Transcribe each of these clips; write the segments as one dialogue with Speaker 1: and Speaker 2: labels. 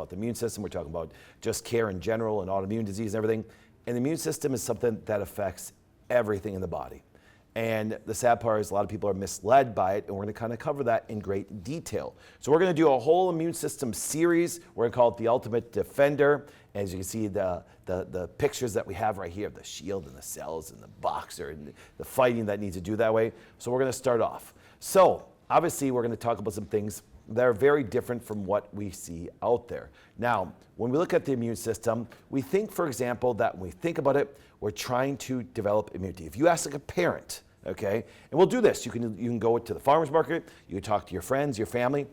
Speaker 1: about the immune system. We're talking about just care in general and autoimmune disease and everything. And the immune system is something that affects everything in the body. And the sad part is a lot of people are misled by it, and we're going to kind of cover that in great detail. So we're going to do a whole immune system series. We're going to call it the Ultimate Defender. As you can see, the pictures that we have right here, the shield and the cells and the boxer and the fighting that needs to do that way. So we're going to start off. So obviously, we're going to talk about some things that are very different from what we see out there. Now, when we look at the immune system, we think, for example, that when we think about it, we're trying to develop immunity. If you ask like a parent, okay, and we'll do this, you can go to the farmer's market, you can talk to your friends, your family,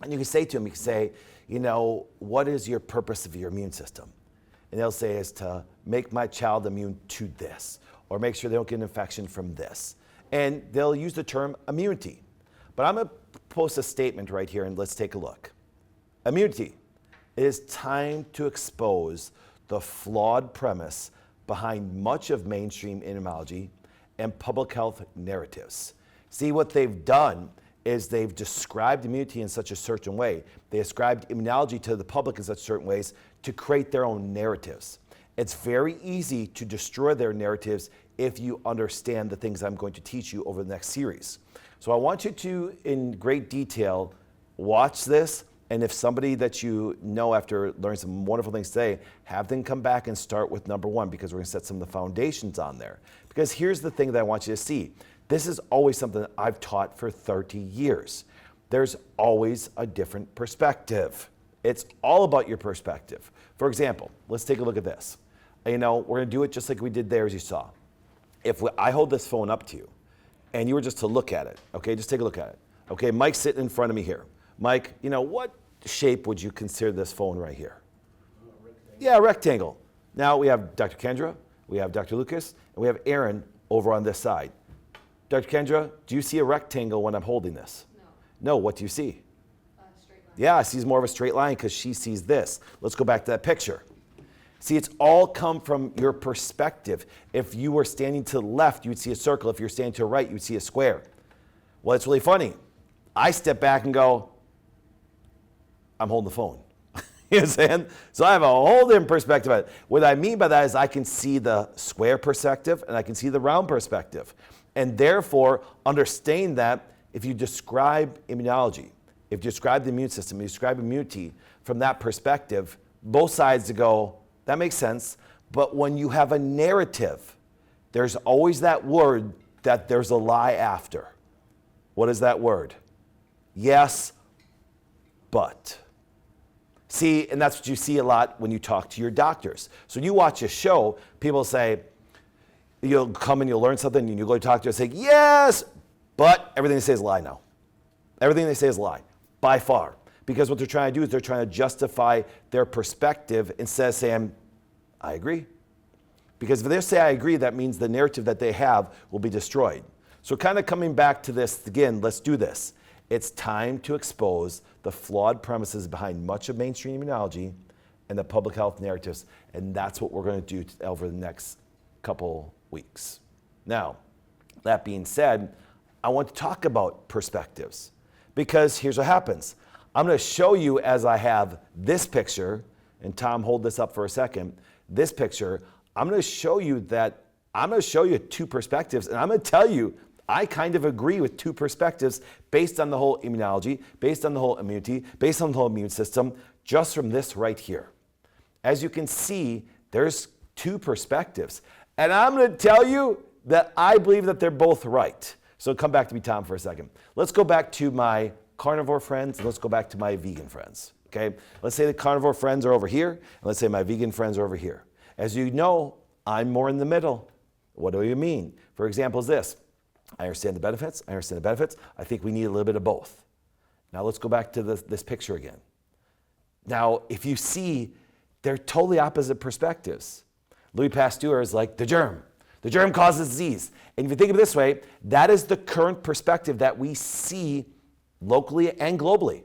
Speaker 1: and you can say to them, you can say, you know, what is your purpose of your immune system? And they'll say is to make my child immune to this, or make sure they don't get an infection from this. And they'll use the term immunity. But I'm going to post a statement right here, and let's take a look. Immunity. It is time to expose the flawed premise behind much of mainstream immunology and public health narratives. See, what they've done is they've described immunity in such a certain way. They ascribed immunology to the public in such certain ways to create their own narratives. It's very easy to destroy their narratives if you understand the things I'm going to teach you over the next series. So I want you to, in great detail, watch this, and if somebody that you know after learning some wonderful things today, have them come back and start with number one, because we're going to set some of the foundations on there. Because here's the thing that I want you to see. This is always something that I've taught for 30 years. There's always a different perspective. It's all about your perspective. For example, let's take a look at this. You know, we're going to do it just like we did there, as you saw. If I hold this phone up to you, and you were just to look at it, okay, just take a look at it. Okay, Mike's sitting in front of me here. Mike, you know, what shape would you consider this phone right here? Rectangle. Yeah, rectangle. Now we have Dr. Kendra, we have Dr. Lucas, and we have Aaron over on this side. Dr. Kendra, do you see a rectangle when I'm holding this? No. No, what do you see? Straight line. Yeah, I see more of a straight line because she sees this. Let's go back to that picture. See, it's all come from your perspective. If you were standing to the left, you would see a circle. If you're standing to the right, you would see a square. Well, it's really funny. I step back and go, I'm holding the phone. You know what I'm saying? So I have a whole different perspective of it. What I mean by that is I can see the square perspective and I can see the round perspective. And therefore, understand that if you describe immunology, if you describe the immune system, you describe immunity from that perspective, both sides to go, that makes sense. But when you have a narrative, there's always that word that there's a lie after. What is that word? Yes, but. See, and that's what you see a lot when you talk to your doctors. So when you watch a show, people say, you'll come and you'll learn something, and you go to talk to them and say, yes, but everything they say is a lie now. Everything they say is a lie, by far. Because what they're trying to do is they're trying to justify their perspective instead of saying, I agree. Because if they say I agree, that means the narrative that they have will be destroyed. So kind of coming back to this again, let's do this. It's time to expose the flawed premises behind much of mainstream immunology and the public health narratives. And that's what we're going to do over the next couple weeks. Now, that being said, I want to talk about perspectives. Because here's what happens. I'm going to show you as I have this picture, and Tom, hold this up for a second. This picture, I'm going to show you two perspectives, and I'm going to tell you I kind of agree with two perspectives based on the whole immunology, based on the whole immunity, based on the whole immune system, just from this right here. As you can see, there's two perspectives, and I'm going to tell you that I believe that they're both right. So come back to me, Tom, for a second. Let's go back to my carnivore friends, and let's go back to my vegan friends, okay? Let's say the carnivore friends are over here, and let's say my vegan friends are over here. As you know, I'm more in the middle. What do you mean? For example, is this. I understand the benefits. I think we need a little bit of both. Now let's go back to this picture again. Now, if you see, they're totally opposite perspectives. Louis Pasteur is like the germ. The germ causes disease. And if you think of it this way, that is the current perspective that we see locally and globally.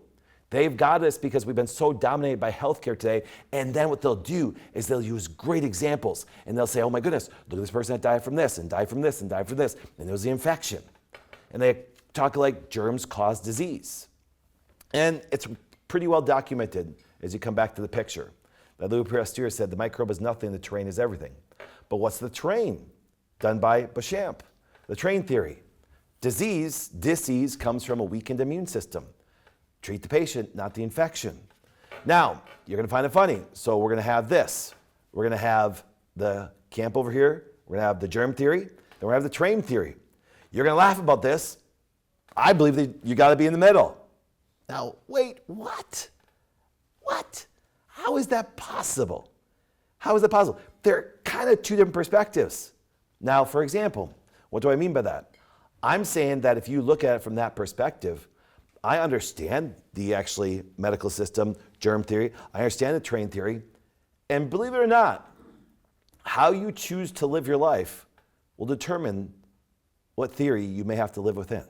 Speaker 1: They've got us because we've been so dominated by healthcare today. And then what they'll do is they'll use great examples. And they'll say, oh my goodness, look at this person that died from this and died from this and died from this. And there was the infection. And they talk like germs cause disease. And it's pretty well documented is you come back to the picture. That Louis Pasteur said the microbe is nothing, the terrain is everything. But what's the terrain? Done by Béchamp. The terrain theory. Disease comes from a weakened immune system. Treat the patient, not the infection. Now, you're going to find it funny. So we're going to have this. We're going to have the camp over here. We're going to have the germ theory. Then we're going to have the terrain theory. You're going to laugh about this. I believe that you got to be in the middle. Now, wait, what? What? How is that possible? How is that possible? They're kind of two different perspectives. Now, for example, what do I mean by that? I'm saying that if you look at it from that perspective, I understand the actually medical system, germ theory. I understand the terrain theory. And believe it or not, how you choose to live your life will determine what theory you may have to live within.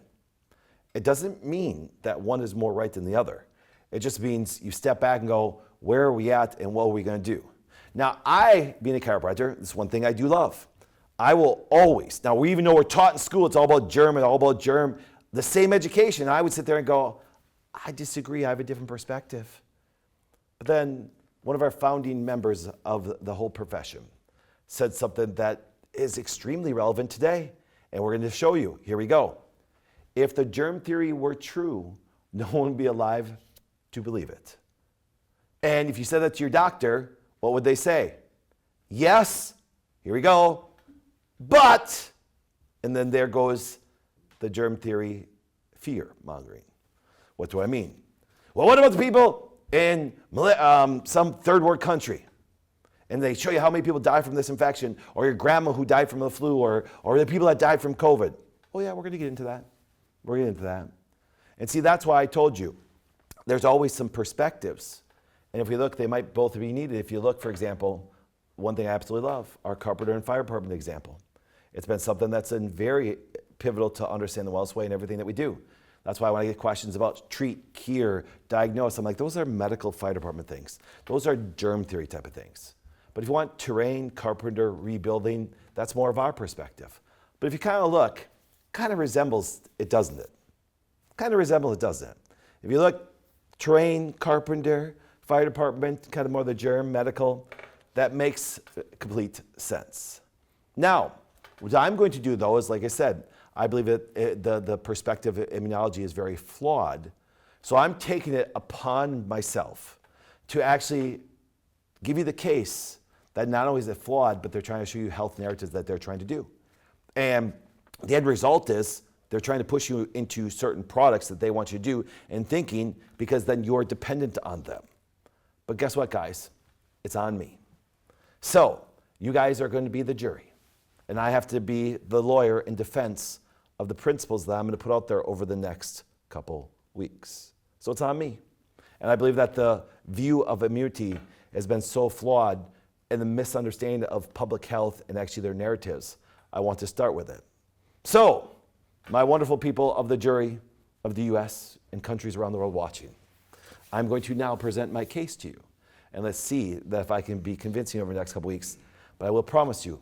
Speaker 1: It doesn't mean that one is more right than the other. It just means you step back and go, where are we at and what are we going to do? Now, being a chiropractor, this is one thing I do love. I will always, now we even know we're taught in school, it's all about germ and all about germ, the same education. I would sit there and go, I disagree, I have a different perspective. But then one of our founding members of the whole profession said something that is extremely relevant today. And we're going to show you. Here we go. If the germ theory were true, no one would be alive to believe it. And if you said that to your doctor, what would they say? Yes, here we go, but, and then there goes the germ theory fear mongering. What do I mean? Well, what about the people in some third world country? And they show you how many people died from this infection, or your grandma who died from the flu, or the people that died from COVID. Oh yeah, we're going to get into that. We're going to get into that. And see, that's why I told you, there's always some perspectives. And if we look, they might both be needed. If you look, for example, one thing I absolutely love, our carpenter and fire department example. It's been something that's been very pivotal to understand the wellness way and everything that we do. That's why when I get questions about treat, cure, diagnose, I'm like, those are medical fire department things. Those are germ theory type of things. But if you want terrain, carpenter, rebuilding, that's more of our perspective. But if you kind of look, kind of resembles it, doesn't it? Kind of resembles it, doesn't it? If you look, terrain, carpenter, fire department, kind of more the germ, medical, that makes complete sense. Now, what I'm going to do though is, like I said, I believe that the perspective of immunology is very flawed. So I'm taking it upon myself to actually give you the case that not only is it flawed, but they're trying to show you health narratives that they're trying to do. And the end result is they're trying to push you into certain products that they want you to do and thinking, because then you're dependent on them. But guess what, guys? It's on me. So you guys are going to be the jury. And I have to be the lawyer in defense of the principles that I'm going to put out there over the next couple weeks. So it's on me. And I believe that the view of immunity has been so flawed and the misunderstanding of public health and actually their narratives. I want to start with it. So, my wonderful people of the jury of the US and countries around the world watching, I'm going to now present my case to you. And let's see that if I can be convincing over the next couple weeks. But I will promise you,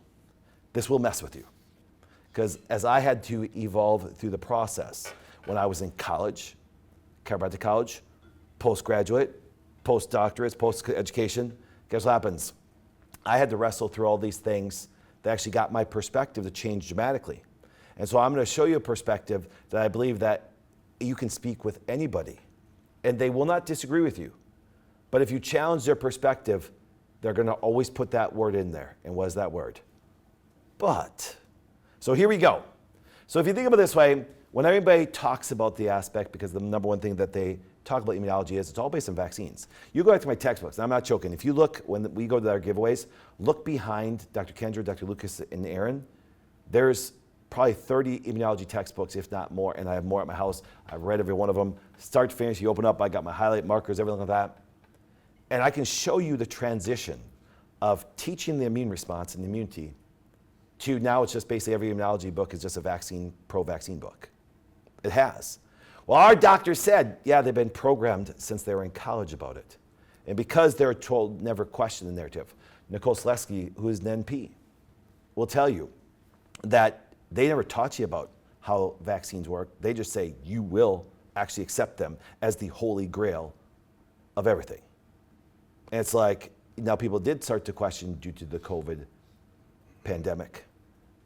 Speaker 1: this will mess with you. Because as I had to evolve through the process, when I was in college, chiropractic college, postgraduate, postdoctorate, post-education, guess what happens? I had to wrestle through all these things that actually got my perspective to change dramatically. And so I'm going to show you a perspective that I believe that you can speak with anybody, and they will not disagree with you. But if you challenge their perspective, they're going to always put that word in there. And what is that word? But. So here we go. So if you think of it this way, when everybody talks about the aspect, because the number one thing that they talk about immunology is, it's all based on vaccines. You go back to my textbooks, and I'm not joking. If you look, when we go to our giveaways, look behind Dr. Kendra, Dr. Lucas, and Aaron. There's probably 30 immunology textbooks, if not more, and I have more at my house. I've read every one of them. Start to finish, you open up, I got my highlight markers, everything like that. And I can show you the transition of teaching the immune response and immunity to now it's just basically every immunology book is just a vaccine, pro-vaccine book. It has. Well, our doctors said, yeah, they've been programmed since they were in college about it. And because they're told never question the narrative, Nicole Selesky, who is an NP, will tell you that they never taught you about how vaccines work. They just say you will actually accept them as the holy grail of everything. And it's like, now people did start to question due to the COVID pandemic.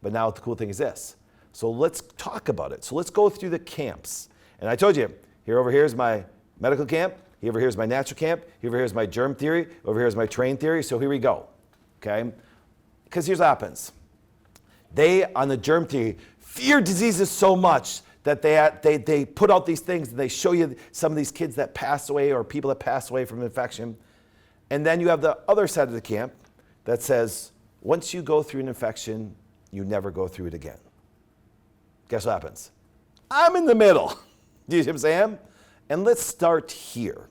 Speaker 1: But now the cool thing is this. So let's talk about it. So let's go through the camps. And I told you, over here is my medical camp. Over here is my natural camp. Over here is my germ theory. Over here is my terrain theory. So here we go, okay? Because here's what happens. They, on the germ theory, fear diseases so much that they put out these things and they show you some of these kids that pass away or people that pass away from infection. And then you have the other side of the camp that says, once you go through an infection, you never go through it again. Guess what happens? I'm in the middle. Do you see what I'm saying? And let's start here.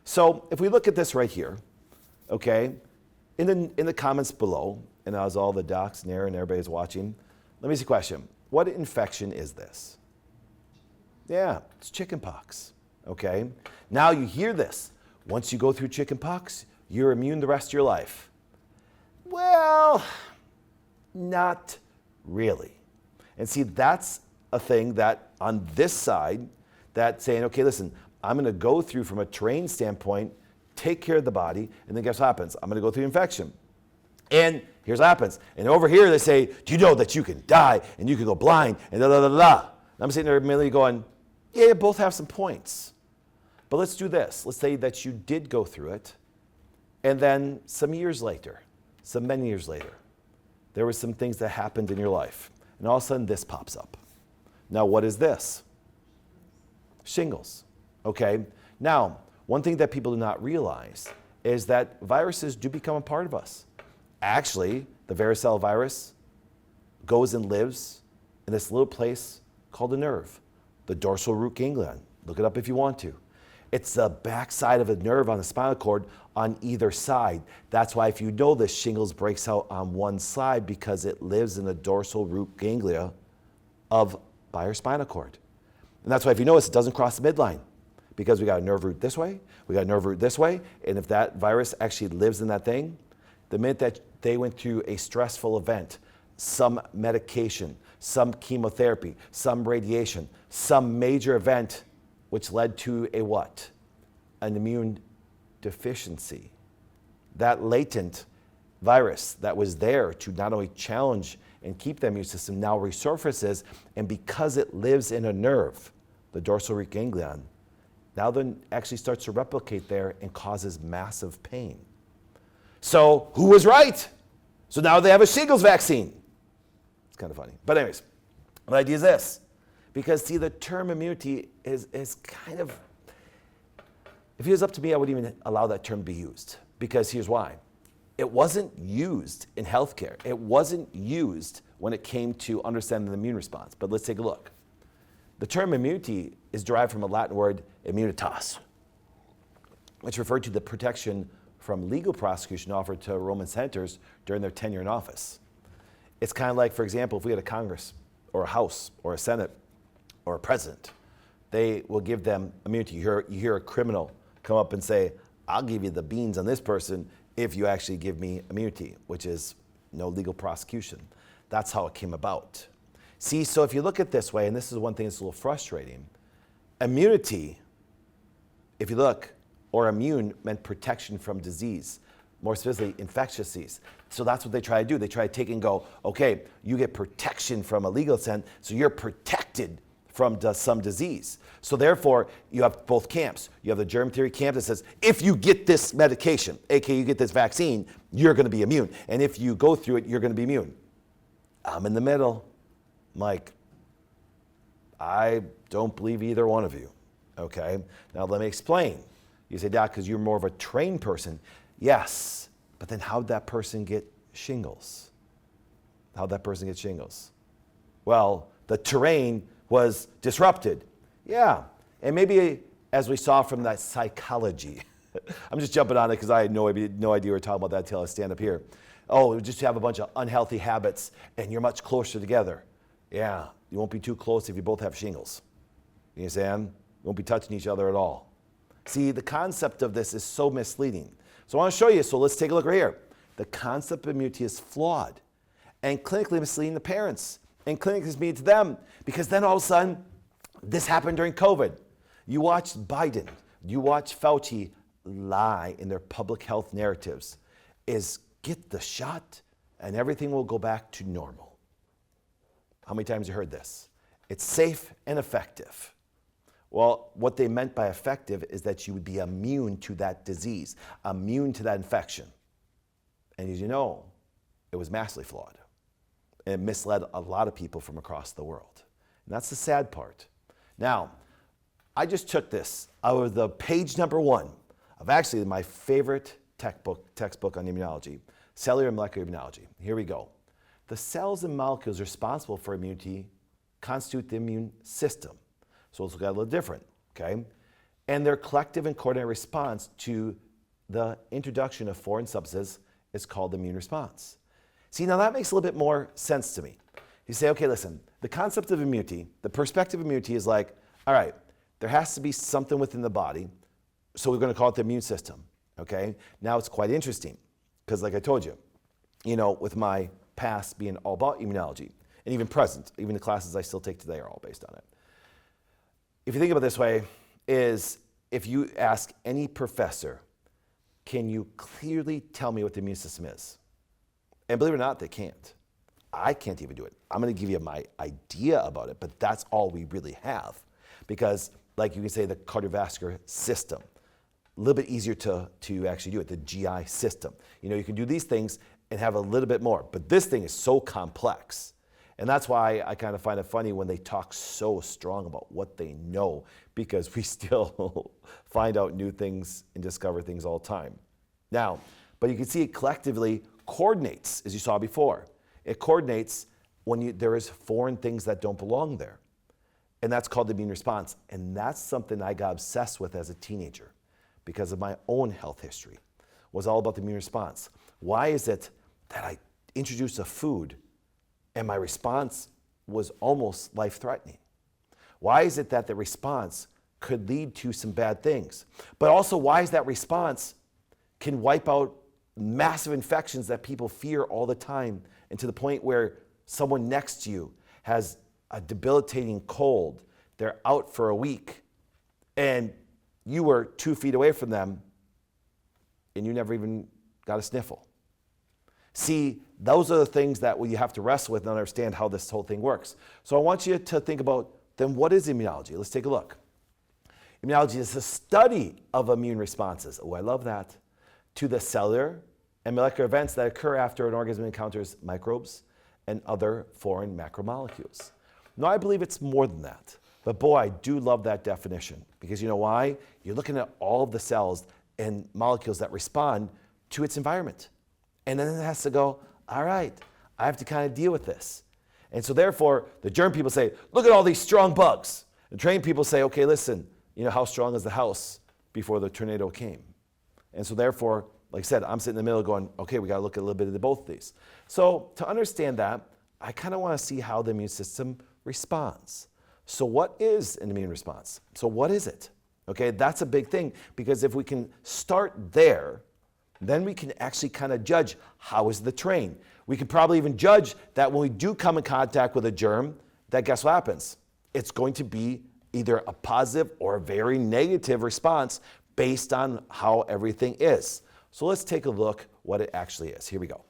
Speaker 1: So if we look at this right here, okay, in the comments below, and as all the docs and Aaron and everybody's watching, let me ask you a question. What infection is this? Yeah, it's chickenpox, okay? Now you hear this. Once you go through chickenpox, you're immune the rest of your life. Well, not really. And see, that's a thing that on this side, that's saying, okay, listen, I'm going to go through from a terrain standpoint, take care of the body, and then guess what happens? I'm going to go through infection. And here's what happens. And over here they say, do you know that you can die and you can go blind and da da da da. And I'm sitting there immediately going, yeah, you both have some points. But let's do this. Let's say that you did go through it, and then some years later, many years later, there were some things that happened in your life. And all of a sudden this pops up. Now what is this? Shingles, okay? Now, one thing that people do not realize is that viruses do become a part of us. Actually, the varicella virus goes and lives in this little place called a nerve, the dorsal root ganglion. Look it up if you want to. It's the backside of a nerve on the spinal cord on either side. That's why if you know this, shingles breaks out on one side because it lives in the dorsal root ganglia by our spinal cord. And that's why if you notice, it doesn't cross the midline because we got a nerve root this way, we got a nerve root this way, and if that virus actually lives in that thing, the minute that they went through a stressful event, some medication, some chemotherapy, some radiation, some major event, which led to a what? An immune deficiency. That latent virus that was there to not only challenge and keep the immune system now resurfaces, and because it lives in a nerve, the dorsal root ganglion, now then actually starts to replicate there and causes massive pain. So who was right? So now they have a shingles vaccine. It's kind of funny. But anyways, the idea is this. Because see, the term immunity is kind of, if it was up to me, I wouldn't even allow that term to be used. Because here's why. It wasn't used in healthcare. It wasn't used when it came to understanding the immune response. But let's take a look. The term immunity is derived from a Latin word immunitas, which referred to the protection from legal prosecution offered to Roman senators during their tenure in office. It's kind of like, for example, if we had a Congress or a House or a Senate or a president, they will give them immunity. You hear a criminal come up and say, I'll give you the beans on this person if you actually give me immunity, which is no legal prosecution. That's how it came about. See, so if you look at it this way, and this is one thing that's a little frustrating, immunity, if you look, or immune meant protection from disease, more specifically infectious disease. So that's what they try to do. They try to take and go, okay, you get protection from a legal sense, so you're protected from some disease. So therefore, you have both camps. You have the germ theory camp that says, if you get this medication, aka you get this vaccine, you're gonna be immune. And if you go through it, you're gonna be immune. I'm in the middle. I'm like, I don't believe either one of you, okay? Now let me explain. You say, Doc, because you're more of a trained person. Yes, but then how'd that person get shingles? How'd that person get shingles? Well, the terrain was disrupted. Yeah, and maybe as we saw from that psychology, I'm just jumping on it because I had no idea we were talking about that until I stand up here. Oh, just have a bunch of unhealthy habits and you're much closer together. Yeah, you won't be too close if you both have shingles. You understand? You won't be touching each other at all. See, the concept of this is so misleading. So I want to show you, so let's take a look right here. The concept of immunity is flawed and clinically misleading to parents and clinically misleading to them, because then all of a sudden, this happened during COVID. You watch Biden, you watch Fauci lie in their public health narratives is get the shot and everything will go back to normal. How many times have you heard this? It's safe and effective. Well, what they meant by effective is that you would be immune to that disease, immune to that infection. And as you know, it was massively flawed. And it misled a lot of people from across the world. And that's the sad part. Now, I just took this out of the page number 1 of actually my favorite textbook on immunology, Cellular and Molecular Immunology. Here we go. The cells and molecules responsible for immunity constitute the immune system. So let's look at it a little different, okay? And their collective and coordinated response to the introduction of foreign substances is called the immune response. See, now that makes a little bit more sense to me. You say, okay, listen, the concept of immunity, the perspective of immunity is like, all right, there has to be something within the body, so we're going to call it the immune system, okay? Now it's quite interesting, because like I told you, with my past being all about immunology, and even present, even the classes I still take today are all based on it. If you think about it this way, is if you ask any professor, can you clearly tell me what the immune system is? And believe it or not, they can't. I can't even do it. I'm going to give you my idea about it, but that's all we really have. Because, like you can say, the cardiovascular system, a little bit easier to actually do it, the GI system. You can do these things and have a little bit more, but this thing is so complex. And that's why I kind of find it funny when they talk so strong about what they know, because we still find out new things and discover things all the time. Now, but you can see it collectively coordinates, as you saw before. It coordinates when there is foreign things that don't belong there. And that's called the immune response. And that's something I got obsessed with as a teenager because of my own health history. Was all about the immune response. Why is it that I introduced a food and my response was almost life-threatening? Why is it that the response could lead to some bad things? But also, why is that response can wipe out massive infections that people fear all the time, and to the point where someone next to you has a debilitating cold, they're out for a week, and you were 2 feet away from them, and you never even got a sniffle. See, those are the things that you have to wrestle with and understand how this whole thing works. So I want you to think about, then what is immunology? Let's take a look. Immunology is the study of immune responses. Oh, I love that. To the cellular and molecular events that occur after an organism encounters microbes and other foreign macromolecules. Now, I believe it's more than that. But boy, I do love that definition, because you know why? You're looking at all of the cells and molecules that respond to its environment. And then it has to go, all right, I have to kind of deal with this. And so therefore, the germ people say, look at all these strong bugs. The trained people say, okay, listen, how strong is the house before the tornado came? And so therefore, like I said, I'm sitting in the middle going, okay, we got to look at a little bit of both of these. So to understand that, I kind of want to see how the immune system responds. So what is an immune response? So what is it? Okay, that's a big thing, because if we can start there, then we can actually kind of judge how is the train. We can probably even judge that when we do come in contact with a germ, that guess what happens? It's going to be either a positive or a very negative response based on how everything is. So let's take a look what it actually is. Here we go.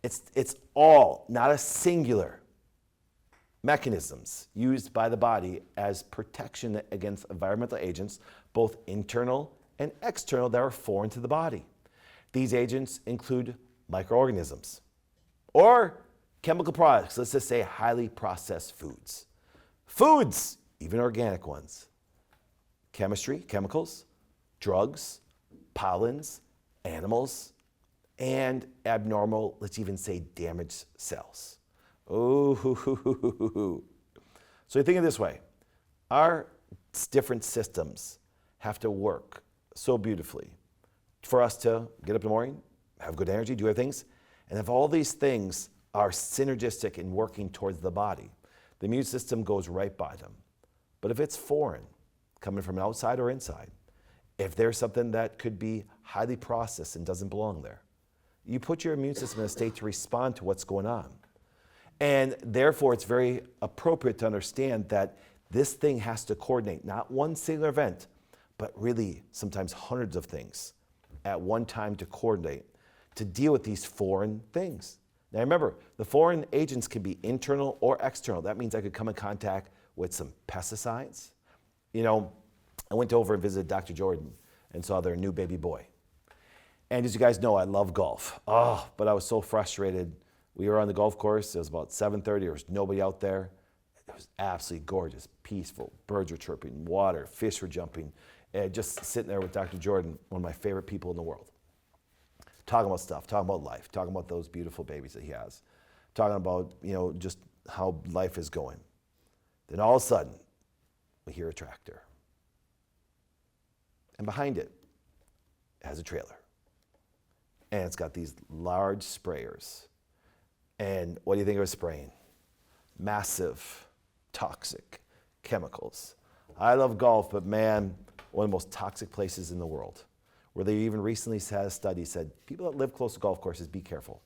Speaker 1: It's all, not a singular, mechanisms used by the body as protection against environmental agents, both internal and external, that are foreign to the body. These agents include microorganisms or chemical products, let's just say highly processed foods. Foods, even organic ones. Chemistry, chemicals, drugs, pollens, animals, and abnormal, let's even say damaged cells. Oh, so you think of it this way. Our different systems have to work so beautifully for us to get up in the morning, have good energy, do other things. And if all these things are synergistic in working towards the body, the immune system goes right by them. But if it's foreign, coming from outside or inside, if there's something that could be highly processed and doesn't belong there, you put your immune system in a state to respond to what's going on. And therefore, it's very appropriate to understand that this thing has to coordinate, not one singular event, but really sometimes hundreds of things at one time to coordinate to deal with these foreign things. Now remember, the foreign agents can be internal or external. That means I could come in contact with some pesticides. You know, I went over and visited Dr. Jordan and saw their new baby boy. And as you guys know, I love golf. Oh, but I was so frustrated. We were on the golf course. It was about 7:30. There was nobody out there. It was absolutely gorgeous, peaceful. Birds were chirping, water, fish were jumping. And just sitting there with Dr. Jordan, one of my favorite people in the world. Talking about stuff, talking about life, talking about those beautiful babies that he has. Talking about, you know, just how life is going. Then all of a sudden, we hear a tractor. And behind it has a trailer. And it's got these large sprayers. And what do you think it was spraying? Massive, toxic chemicals. I love golf, but man, one of the most toxic places in the world, where they even recently had a study said, people that live close to golf courses, be careful,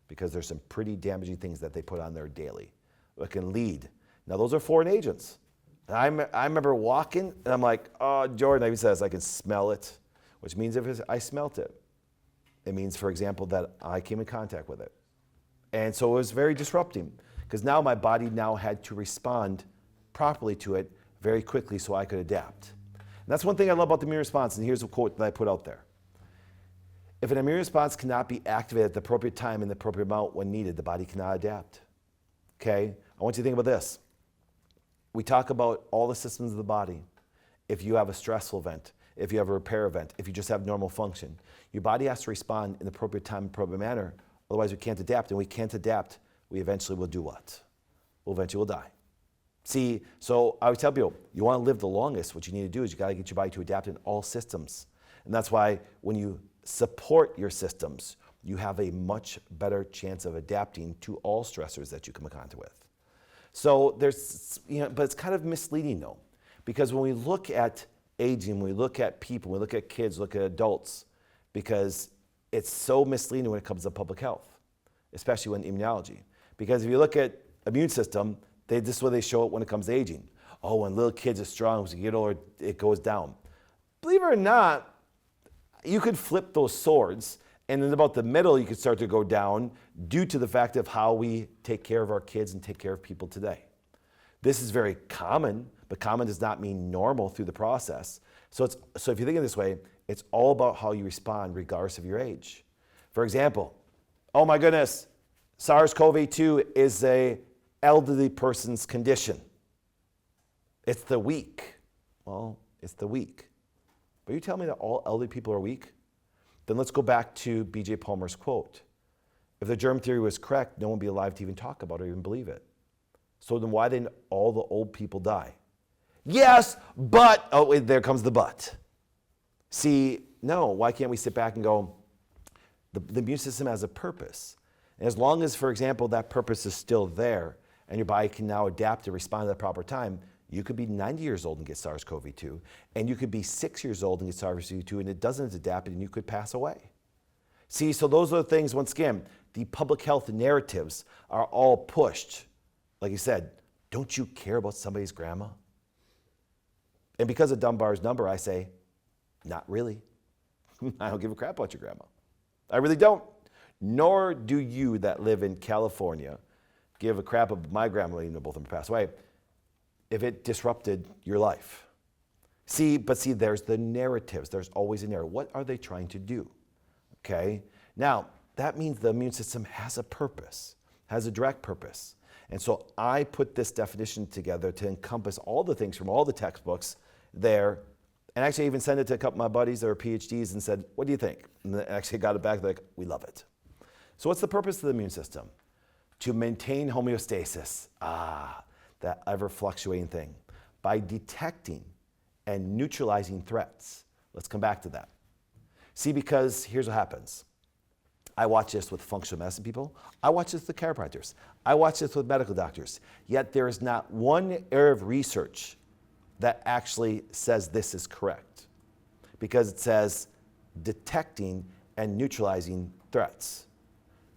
Speaker 1: because there's some pretty damaging things that they put on there daily that can lead. Now, those are foreign agents. And I remember walking, and I'm like, oh, Jordan, he says, I can smell it, which means if I smelt it, it means, for example, that I came in contact with it. And so it was very disrupting, because now my body now had to respond properly to it very quickly so I could adapt. And that's one thing I love about the immune response, and here's a quote that I put out there. If an immune response cannot be activated at the appropriate time and the appropriate amount when needed, the body cannot adapt. Okay? I want you to think about this. We talk about all the systems of the body. If you have a stressful event, if you have a repair event, if you just have normal function, your body has to respond in the appropriate time, appropriate manner. Otherwise, we can't adapt. And we can't adapt, we eventually will do what? We'll eventually die. See, so I would tell people, you want to live the longest, what you need to do is you got to get your body to adapt in all systems. And that's why when you support your systems, you have a much better chance of adapting to all stressors that you come in contact with. So there's, you know, but it's kind of misleading though, because when we look at aging, when we look at people, when we look at kids, look at adults, because it's so misleading when it comes to public health, especially when immunology. Because if you look at immune system, this is where they show it when it comes to aging. Oh, when little kids are strong, as you get older, it goes down. Believe it or not, you could flip those swords, and in about the middle, you could start to go down due to the fact of how we take care of our kids and take care of people today. This is very common, but common does not mean normal through the process. So if you think of it this way, it's all about how you respond regardless of your age. For example, oh my goodness, SARS-CoV-2 is a elderly person's condition. It's the weak. Well, it's the weak. But you tell me that all elderly people are weak? Then let's go back to B.J. Palmer's quote. If the germ theory was correct, no one would be alive to even talk about it or even believe it. So then why didn't all the old people die? Yes, but, oh, wait, there comes the but. See, no, why can't we sit back and go, the immune system has a purpose. And as long as, for example, that purpose is still there and your body can now adapt to respond at the proper time, you could be 90 years old and get SARS-CoV-2, and you could be 6 years old and get SARS-CoV-2, and it doesn't adapt, and you could pass away. See, so those are the things, once again, the public health narratives are all pushed. Like you said, don't you care about somebody's grandma? And because of Dunbar's number, I say, not really. I don't give a crap about your grandma. I really don't. Nor do you that live in California give a crap about my grandma, even though both of them passed away, if it disrupted your life. See, there's the narratives. There's always a narrative. What are they trying to do? Okay? Now, that means the immune system has a purpose, has a direct purpose. And so I put this definition together to encompass all the things from all the textbooks there. And actually I even sent it to a couple of my buddies that are PhDs and said, what do you think? And they actually got it back, they're like, we love it. So what's the purpose of the immune system? To maintain homeostasis. That ever-fluctuating thing, by detecting and neutralizing threats. Let's come back to that. See, because here's what happens. I watch this with functional medicine people. I watch this with chiropractors. I watch this with medical doctors. Yet there is not one area of research that actually says this is correct. Because it says detecting and neutralizing threats.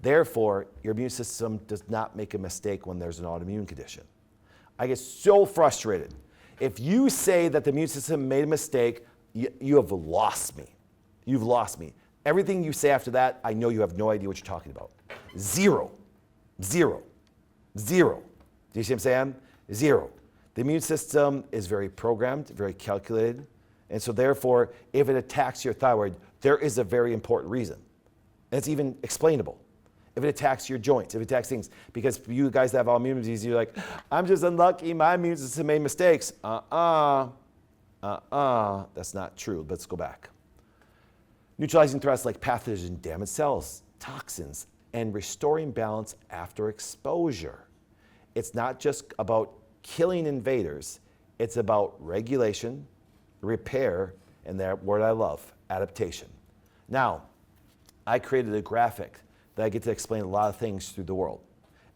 Speaker 1: Therefore, your immune system does not make a mistake when there's an autoimmune condition. I get so frustrated. If you say that the immune system made a mistake, you have lost me. You've lost me. Everything you say after that, I know you have no idea what you're talking about. Zero. Zero. Zero. Do you see what I'm saying? Zero. The immune system is very programmed, very calculated. And so therefore, if it attacks your thyroid, there is a very important reason. And it's even explainable. If it attacks your joints, if it attacks things, because you guys that have autoimmune disease, you're like, I'm just unlucky, my immune system made mistakes. That's not true. Let's go back. Neutralizing threats like pathogen, damaged cells, toxins, and restoring balance after exposure. It's not just about killing invaders, it's about regulation, repair, and that word I love, adaptation. Now, I created a graphic that I get to explain a lot of things through the world.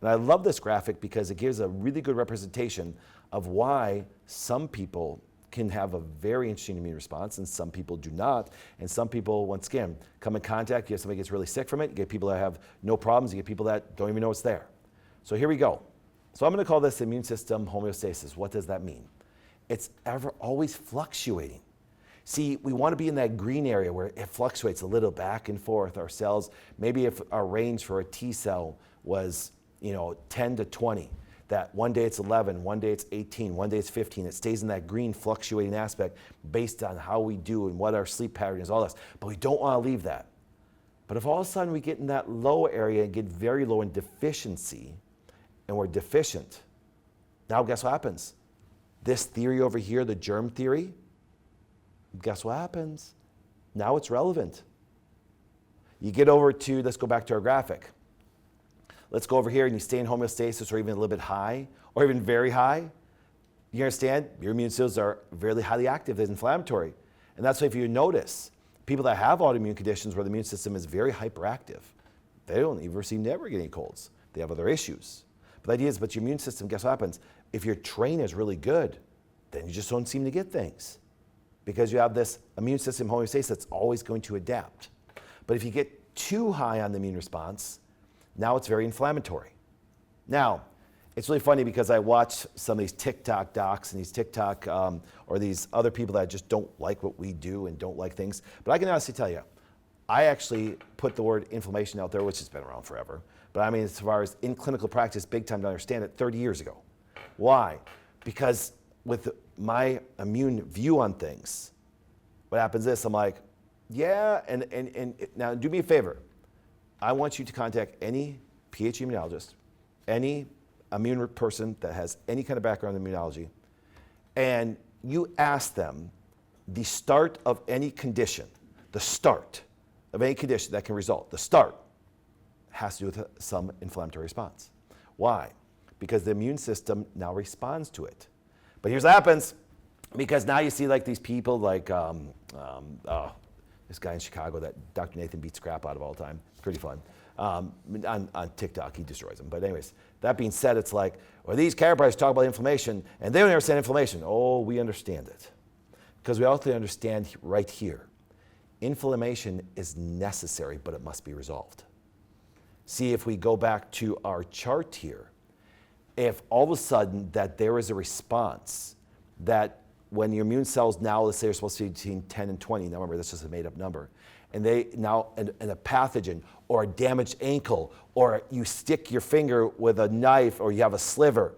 Speaker 1: And I love this graphic because it gives a really good representation of why some people can have a very interesting immune response and some people do not. And some people, once again, come in contact, you have somebody gets really sick from it, you get people that have no problems, you get people that don't even know it's there. So here we go. So I'm gonna call this immune system homeostasis. What does that mean? It's always fluctuating. See, we want to be in that green area where it fluctuates a little back and forth. Our cells, maybe if our range for a T cell was 10 to 20, that one day it's 11, one day it's 18, one day it's 15. It stays in that green fluctuating aspect based on how we do and what our sleep pattern is, all this. But we don't want to leave that. But if all of a sudden we get in that low area and get very low in deficiency, and we're deficient, now guess what happens? This theory over here, the germ theory, guess what happens? Now it's relevant. You get over to, let's go back to our graphic. Let's go over here and you stay in homeostasis or even a little bit high or even very high. You understand? Your immune cells are very highly active, they're inflammatory. And that's why if you notice, people that have autoimmune conditions where the immune system is very hyperactive, they don't even seem to ever get any colds. They have other issues. But the idea is, but your immune system, guess what happens? If your train is really good, then you just don't seem to get things. Because you have this immune system homeostasis that's always going to adapt. But if you get too high on the immune response, now it's very inflammatory. Now, it's really funny because I watch some of these TikTok docs and these TikTok or these other people that just don't like what we do and don't like things. But I can honestly tell you, I actually put the word inflammation out there, which has been around forever. But I mean, as far as in clinical practice, big time to understand it, 30 years ago. Why? Because with my immune view on things, what happens is I'm like, yeah, and now do me a favor. I want you to contact any PhD immunologist, any immune person that has any kind of background in immunology, and you ask them the start of any condition, the start of any condition that can result, the start has to do with some inflammatory response. Why? Because the immune system now responds to it. But here's what happens, because now you see like these people like this guy in Chicago that Dr. Nathan beats crap out of all the time. Pretty fun. On TikTok, he destroys them. But anyways, that being said, it's like, well, these chiropractors talk about inflammation, and they don't understand inflammation. Oh, we understand it. Because we also understand right here, inflammation is necessary, but it must be resolved. See, if we go back to our chart here, if all of a sudden that there is a response that when your immune cells now, let's say they're supposed to be between 10 and 20, now remember, this is a made up number, and they now, and a pathogen or a damaged ankle, or you stick your finger with a knife or you have a sliver,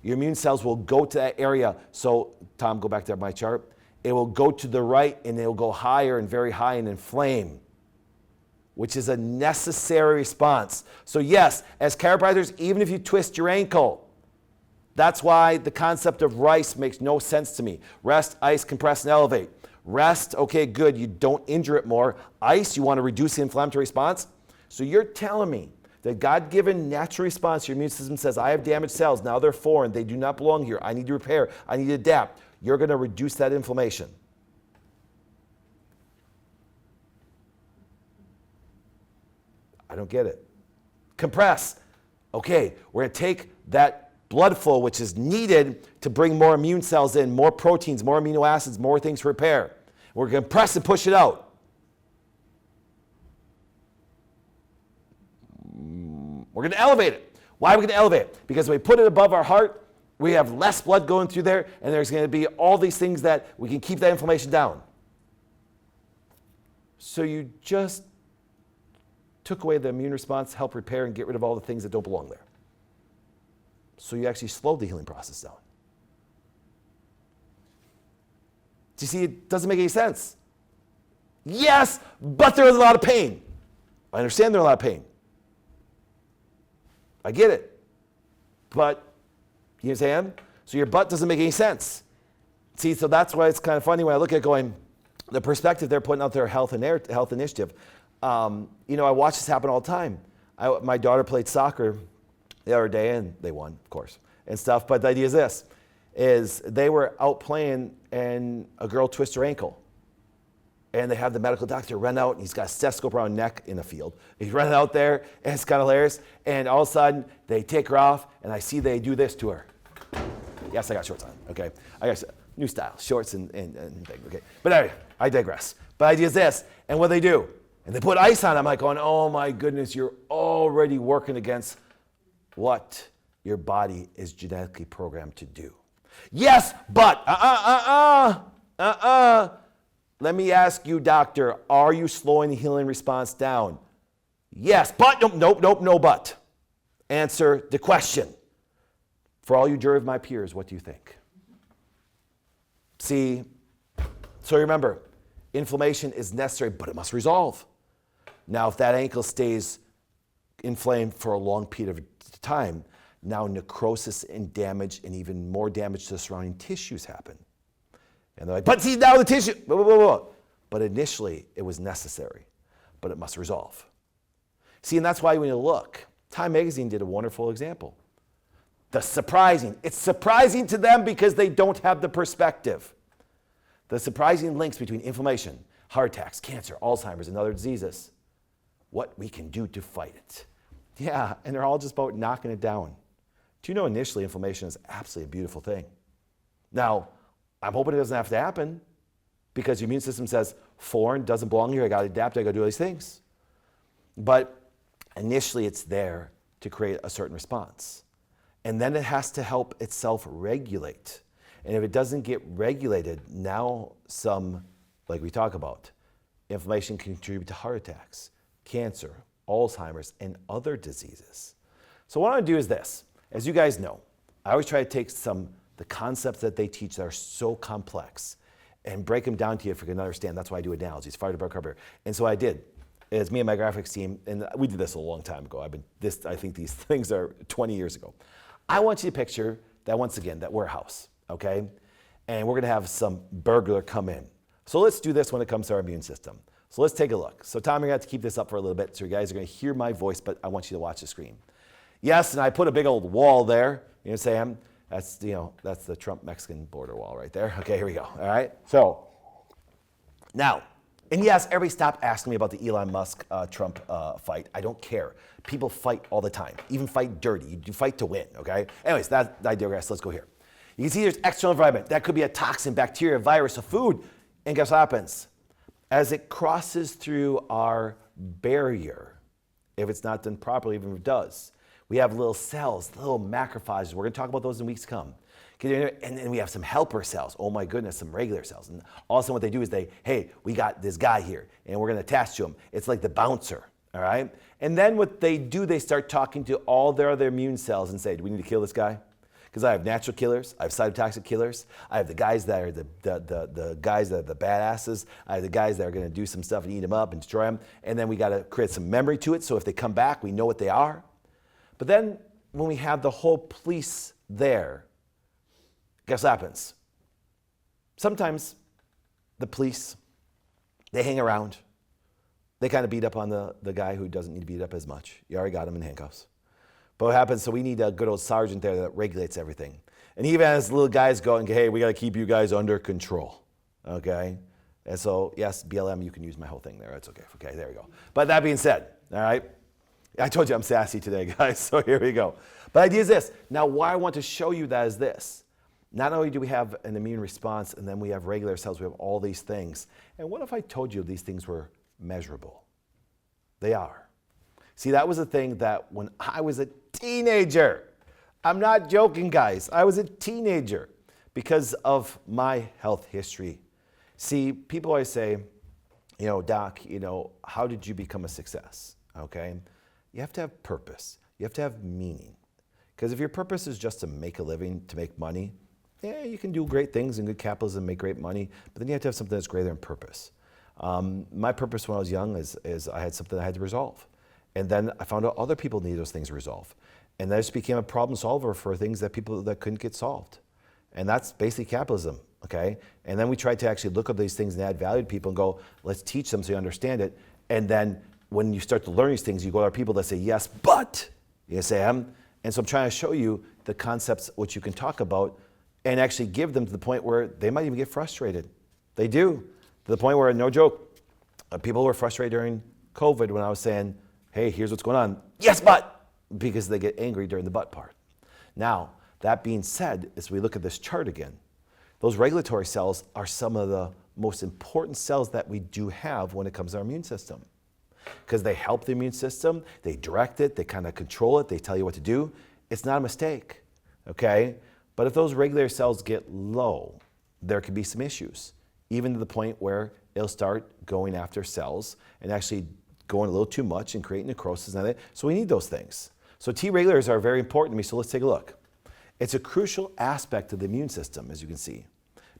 Speaker 1: your immune cells will go to that area. So Tom, go back to my chart. It will go to the right and it will go higher and very high and inflame, which is a necessary response. So yes, as chiropractors, even if you twist your ankle, that's why the concept of RICE makes no sense to me. Rest, ice, compress, and elevate. Rest, okay, good, you don't injure it more. Ice, you want to reduce the inflammatory response. So you're telling me that God-given natural response, your immune system says, I have damaged cells, now they're foreign, they do not belong here, I need to repair, I need to adapt. You're going to reduce that inflammation. I don't get it. Compress. Okay, we're going to take that blood flow, which is needed to bring more immune cells in, more proteins, more amino acids, more things to repair. We're going to press and push it out. We're going to elevate it. Why are we going to elevate it? Because when we put it above our heart, we have less blood going through there, and there's going to be all these things that we can keep that inflammation down. So you just took away the immune response, help repair and get rid of all the things that don't belong there. So you actually slowed the healing process down. Do you see, it doesn't make any sense. Yes, but they're in a lot of pain. I understand they're in a lot of pain. I get it. But, you understand? So your butt doesn't make any sense. See, so that's why it's kind of funny when I look at going, the perspective they're putting out their health initiative. You know, I watch this happen all the time. My daughter played soccer the other day, and they won, of course, and stuff. But the idea is this, is they were out playing, and a girl twists her ankle. And they have the medical doctor run out, and he's got a stethoscope around her neck in the field. He's running out there, and it's kind of hilarious. And all of a sudden, they take her off, and I see they do this to her. Yes, I got shorts on, okay? I got new style, shorts and thing, okay? But anyway, I digress. But the idea is this, and what they do, and they put ice on it. I'm like going, oh my goodness, you're already working against what your body is genetically programmed to do. Yes, but, let me ask you, doctor, are you slowing the healing response down? Yes, but, nope, no but. Answer the question. For all you jury of my peers, what do you think? See, so remember, inflammation is necessary, but it must resolve. Now, if that ankle stays inflamed for a long period of time, now necrosis and damage and even more damage to the surrounding tissues happen. And they're like, but see, now the tissue, blah, blah, blah, blah. But initially, it was necessary, but it must resolve. See, and that's why when you look, Time Magazine did a wonderful example. It's surprising to them because they don't have the perspective. The surprising links between inflammation, heart attacks, cancer, Alzheimer's, and other diseases. What we can do to fight it. Yeah, and they're all just about knocking it down. Do you know initially inflammation is absolutely a beautiful thing? Now, I'm hoping it doesn't have to happen because your immune system says, foreign, doesn't belong here, I gotta adapt, I gotta do all these things. But initially it's there to create a certain response. And then it has to help itself regulate. And if it doesn't get regulated, now like we talk about, inflammation can contribute to heart attacks, cancer, Alzheimer's, and other diseases. So what I want to do is this. As you guys know, I always try to take the concepts that they teach that are so complex and break them down to you if you can understand. That's why I do analogies, fire department cover. And so what I did is me and my graphics team, and we did this a long time ago. I think these things are 20 years ago. I want you to picture that once again, that warehouse, okay? And we're gonna have some burglar come in. So let's do this when it comes to our immune system. So let's take a look. So Tom, you're gonna have to keep this up for a little bit so you guys are gonna hear my voice, but I want you to watch the screen. Yes, and I put a big old wall there, you know, Sam? That's the Trump-Mexican border wall right there. Okay, here we go, all right? So, now, and yes, everybody stop asking me about the Elon Musk Trump fight. I don't care. People fight all the time, even fight dirty. You fight to win, okay? Anyways, I digress. Let's go here. You can see there's external environment. That could be a toxin, bacteria, virus, a food. And guess what happens? As it crosses through our barrier, if it's not done properly, even if it does, we have little cells, little macrophages. We're going to talk about those in weeks to come. And then we have some helper cells. Oh my goodness, some regular cells. And all of a sudden what they do is hey, we got this guy here and we're going to attach to him. It's like the bouncer, all right? And then what they do, they start talking to all their other immune cells and say, do we need to kill this guy? Because I have natural killers, I have cytotoxic killers, I have the guys that are the guys that are the badasses, I have the guys that are going to do some stuff and eat them up and destroy them. And then we got to create some memory to it, so if they come back, we know what they are. But then when we have the whole police there, guess what happens? Sometimes the police, they hang around. They kind of beat up on the guy who doesn't need to beat up as much. You already got him in handcuffs. But what happens, so we need a good old sergeant there that regulates everything. And even as little guys go and go, hey, we got to keep you guys under control, okay? And so, yes, BLM, you can use my whole thing there. That's okay. Okay, there we go. But that being said, all right? I told you I'm sassy today, guys, so here we go. But the idea is this. Now, why I want to show you that is this. Not only do we have an immune response, and then we have regular cells, we have all these things. And what if I told you these things were measurable? They are. See, that was the thing that when I was a teenager, I'm not joking, guys, I was a teenager because of my health history. See, people always say, Doc, how did you become a success? Okay. You have to have purpose. You have to have meaning. Because if your purpose is just to make a living, to make money, yeah, you can do great things in good capitalism, make great money, but then you have to have something that's greater than purpose. My purpose when I was young is I had something I had to resolve. And then I found out other people need those things resolved. And I just became a problem solver for things that people that couldn't get solved. And that's basically capitalism, okay? And then we tried to actually look at these things and add value to people and go, let's teach them so you understand it. And then when you start to learn these things, you go to people that say, yes, but, yes, I am. And so I'm trying to show you the concepts which you can talk about and actually give them to the point where they might even get frustrated. They do, to the point where, no joke, people were frustrated during COVID when I was saying, hey, here's what's going on. Yes, but, because they get angry during the but part. Now, that being said, as we look at this chart again, those regulatory cells are some of the most important cells that we do have when it comes to our immune system. Because they help the immune system, they direct it, they kind of control it, they tell you what to do. It's not a mistake, okay? But if those regulatory cells get low, there could be some issues, even to the point where it'll start going after cells and actually going a little too much and creating necrosis and that. So we need those things. So T regulators are very important to me, so let's take a look. It's a crucial aspect of the immune system, as you can see.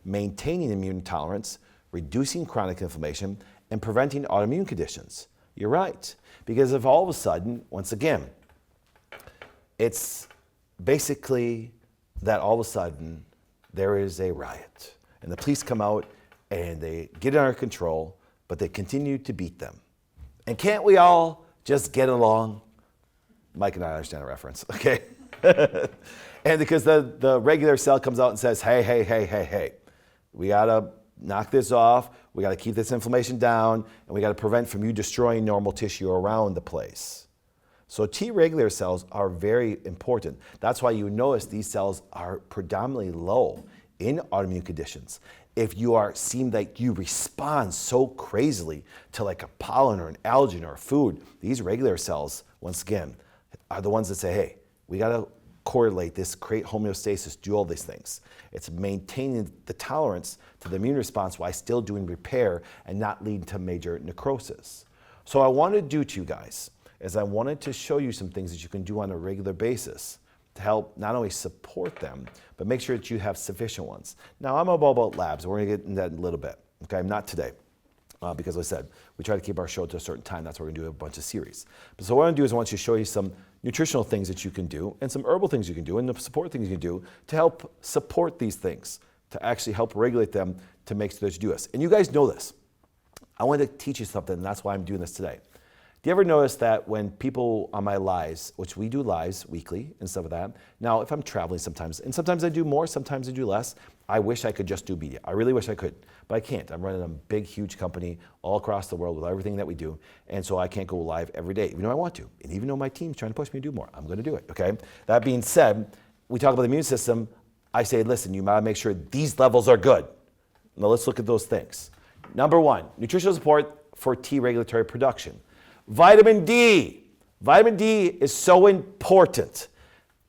Speaker 1: Maintaining immune tolerance, reducing chronic inflammation, and preventing autoimmune conditions. You're right, because if all of a sudden, once again, it's basically that all of a sudden there is a riot and the police come out and they get it under control, but they continue to beat them. And can't we all just get along? Mike and I understand a reference, okay? And because the regular cell comes out and says, hey, we gotta knock this off, we gotta keep this inflammation down, and we gotta prevent from you destroying normal tissue around the place. So T regular cells are very important. That's why you notice these cells are predominantly low in autoimmune conditions. If you seem like you respond so crazily to like a pollen or an allergen or a food, these regular cells, once again, are the ones that say, hey, we gotta correlate this, create homeostasis, do all these things. It's maintaining the tolerance to the immune response while still doing repair and not leading to major necrosis. So what I wanted to do to you guys is I wanted to show you some things that you can do on a regular basis to help not only support them, but make sure that you have sufficient ones. Now, I'm all about labs. We're gonna get into that in a little bit, okay? Not today, because like I said, we try to keep our show to a certain time. That's why we're gonna do a bunch of series. But so what I'm gonna do is I want you to show you some nutritional things that you can do and some herbal things you can do and the support things you can do to help support these things, to actually help regulate them to make sure that you do this. And you guys know this. I want to teach you something, and that's why I'm doing this today. Do you ever notice that when people on my lives, which we do lives weekly and stuff like that, now if I'm traveling sometimes, and sometimes I do more, sometimes I do less, I wish I could just do media. I really wish I could, but I can't. I'm running a big, huge company all across the world with everything that we do, and so I can't go live every day, even though I want to. And even though my team's trying to push me to do more, I'm gonna do it, okay? That being said, we talk about the immune system, I say, listen, you gotta make sure these levels are good. Now let's look at those things. Number one, nutritional support for T regulatory production. Vitamin D. Vitamin D is so important.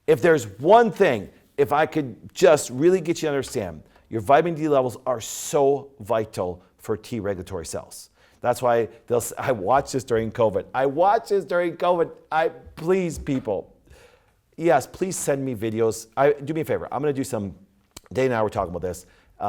Speaker 1: If there's one thing, if I could just really get you to understand, your vitamin D levels are so vital for T regulatory cells. That's why I watched this during COVID. Please, people. Yes, please send me videos. Do me a favor. I'm going to do some, Dana and I were talking about this.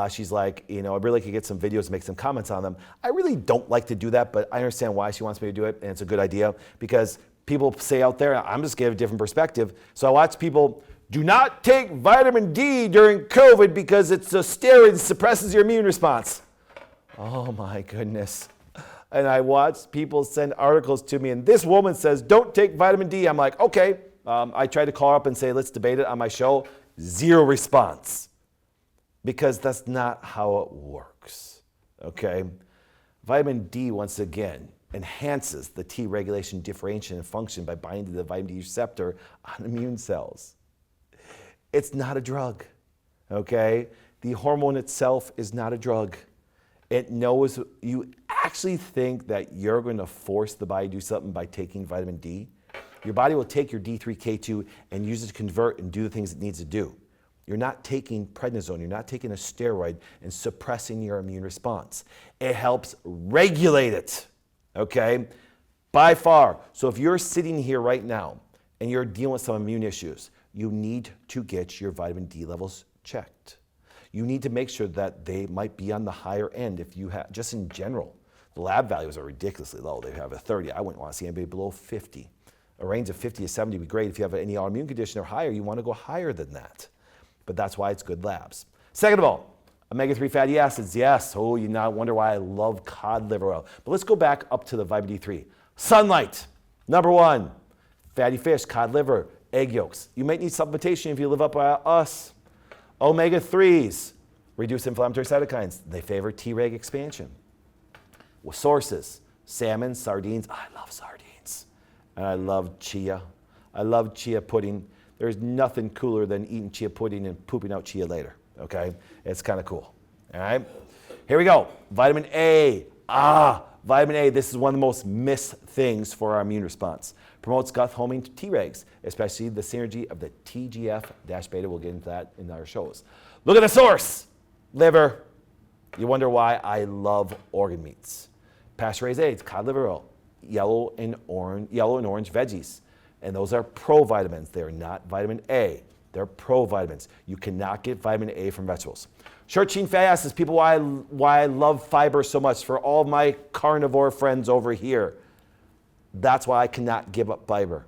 Speaker 1: She's like, I really could get some videos and make some comments on them. I really don't like to do that, but I understand why she wants me to do it, and it's a good idea because people say out there, I'm just giving a different perspective. So I watch people, do not take vitamin D during COVID because it's a steroid that suppresses your immune response. Oh my goodness. And I watch people send articles to me, and this woman says, don't take vitamin D. I'm like, okay. I tried to call her up and say, let's debate it on my show. Zero response. Because that's not how it works, okay? Vitamin D, once again, enhances the T regulation, differentiation, and function by binding to the vitamin D receptor on immune cells. It's not a drug, okay? The hormone itself is not a drug. It knows you actually think that you're going to force the body to do something by taking vitamin D. Your body will take your D3, K2 and use it to convert and do the things it needs to do. You're not taking prednisone, you're not taking a steroid and suppressing your immune response. It helps regulate it, okay? By far. So if you're sitting here right now and you're dealing with some immune issues, you need to get your vitamin D levels checked. You need to make sure that they might be on the higher end if you have, just in general. The lab values are ridiculously low. They have a 30. I wouldn't want to see anybody below 50. A range of 50 to 70 would be great. If you have any autoimmune condition or higher, you want to go higher than that. But that's why it's good labs. Second of all, omega-3 fatty acids, yes. Oh, you now wonder why I love cod liver oil. But let's go back up to the vitamin D3. Sunlight, number one. Fatty fish, cod liver, egg yolks. You might need supplementation if you live up by us. Omega-3s, reduce inflammatory cytokines. They favor Treg expansion. Well, sources, salmon, sardines. I love sardines. And I love chia. I love chia pudding. There's nothing cooler than eating chia pudding and pooping out chia later, okay? It's kind of cool, all right? Here we go, vitamin A. Vitamin A, this is one of the most missed things for our immune response. Promotes gut homing to Tregs, especially the synergy of the TGF-beta. We'll get into that in our shows. Look at the source, liver. You wonder why I love organ meats. Pasture-raised eggs, cod liver oil, yellow and orange veggies. And those are provitamins. They're not vitamin A. They're provitamins. You cannot get vitamin A from vegetables. Short-chain fatty acids, people, why I love fiber so much. For all my carnivore friends over here, that's why I cannot give up fiber.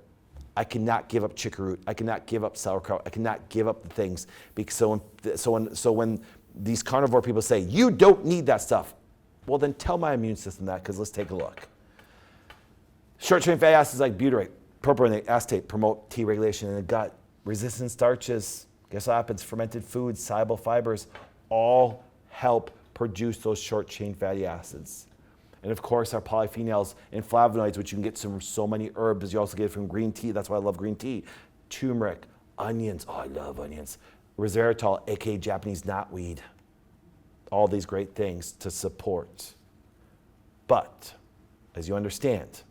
Speaker 1: I cannot give up chicken root. I cannot give up sauerkraut. I cannot give up the things. Because so when these carnivore people say, you don't need that stuff, well, then tell my immune system that, because let's take a look. Short-chain fatty acids like butyrate, propionate, acetate promote T regulation in the gut. Resistant starches, guess what happens? Fermented foods, soluble fibers, all help produce those short-chain fatty acids. And of course, our polyphenols and flavonoids, which you can get from so many herbs. You also get it from green tea. That's why I love green tea. Turmeric, onions. Oh, I love onions. Resveratrol, aka Japanese knotweed. All these great things to support. But, as you understand,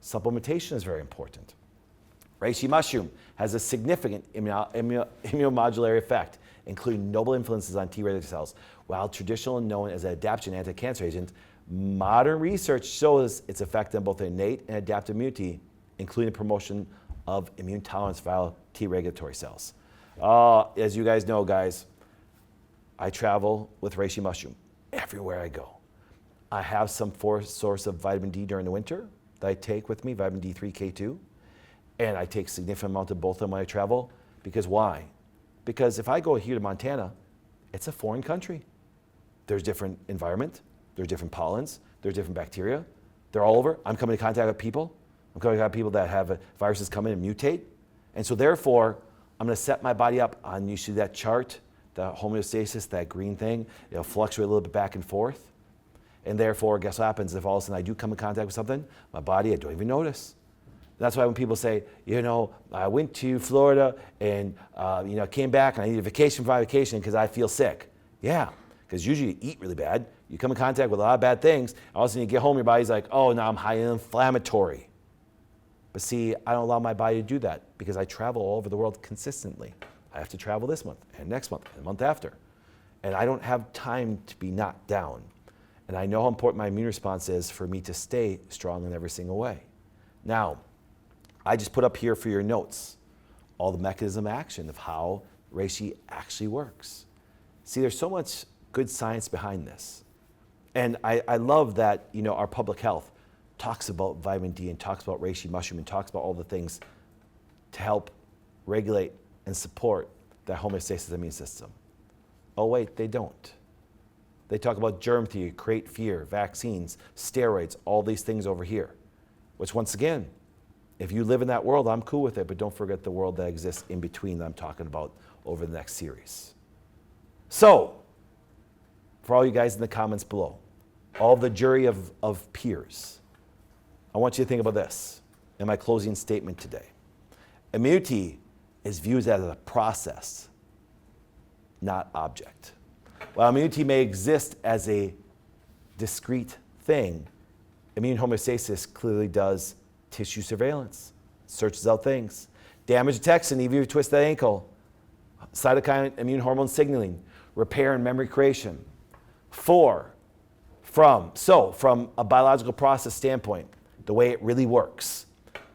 Speaker 1: supplementation is very important. Reishi mushroom has a significant immunomodulatory effect, including noble influences on T regulatory cells. While traditional and known as an adaptation anti-cancer agent, modern research shows its effect on both innate and adaptive immunity, including the promotion of immune tolerance via T regulatory cells. As you guys know, guys, I travel with reishi mushroom everywhere I go. I have some source of vitamin D during the winter that I take with me, vitamin D3, K2, and I take a significant amount of both of them when I travel. Because why? Because if I go here to Montana, it's a foreign country. There's different environment, there's different pollens, there's different bacteria. They're all over. I'm coming in contact with people. I'm coming in contact with people that have viruses come in and mutate. And so therefore, I'm gonna set my body up on, you see that chart, the homeostasis, that green thing, it'll fluctuate a little bit back and forth. And therefore, guess what happens? If all of a sudden I do come in contact with something, my body, I don't even notice. That's why when people say, you know, I went to Florida and came back and I need a vacation for my vacation because I feel sick. Yeah, because usually you eat really bad, you come in contact with a lot of bad things, all of a sudden you get home, your body's like, oh, now I'm highly inflammatory. But see, I don't allow my body to do that because I travel all over the world consistently. I have to travel this month and next month and the month after. And I don't have time to be knocked down. And I know how important my immune response is for me to stay strong in every single way. Now, I just put up here for your notes all the mechanism of action of how reishi actually works. See, there's so much good science behind this. And I love that, you know, our public health talks about vitamin D and talks about reishi mushroom and talks about all the things to help regulate and support that homeostasis immune system. Oh wait, they don't. They talk about germ theory, create fear, vaccines, steroids, all these things over here. Which once again, if you live in that world, I'm cool with it, but don't forget the world that exists in between that I'm talking about over the next series. So, for all you guys in the comments below, all the jury of peers, I want you to think about this in my closing statement today. Immunity is viewed as a process, not object. While immunity may exist as a discrete thing, immune homeostasis clearly does tissue surveillance, searches out things. Damage detection, even if you twist that ankle, cytokine immune hormone signaling, repair and memory creation. 4, from a biological process standpoint, the way it really works,